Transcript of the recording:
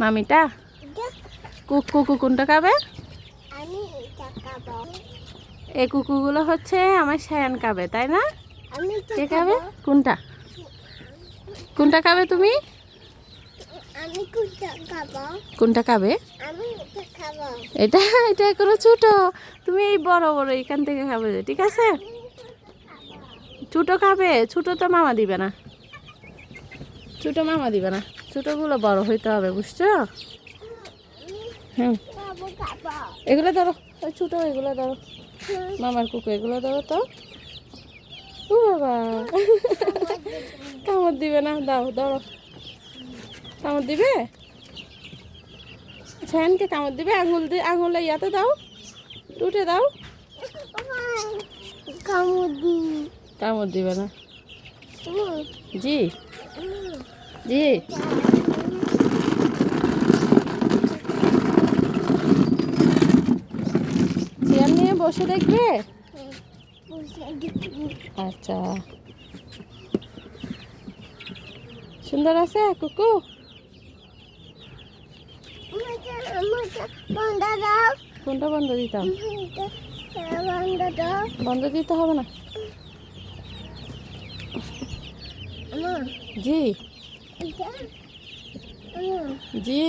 মামিটা কুকু কোনটা খাবে? এই কুকুগুলো হচ্ছে আমার সায়ান খাবে, তাই না? কে খাবে? কোনটা কোনটা খাবে তুমি? কোনটা খাবে? এটা এটা এখনো ছোট, তুমি এই বড় বড় এখান থেকে খাবে, ঠিক আছে? ছোট খাবে, ছোট তো মামা দিবে না, ছোট মামা দিবে না, ছোটগুলো বড় হইতে হবে, বুঝছো? হুম, এগুলো ধরো, ওই ছোট এগুলো ধরো, মামার কুকু এগুলো ধরো তো। ও বাবা, কামড় দিবে না, দাও ধরো। কামড় দিবে? সায়ানকে কামড় দিবে? আঙুল দিয়ে আঙুলে ইয়াতে দাও, টুটে দাও। কামড় দিবে না। জি জি, চেয়ার নিয়ে বসে দেখবে? আচ্ছা, সুন্দর আছে কুকু? কোনটা বন্ধ দিতাম? বন্ধ দিতে হবে না। জি জি,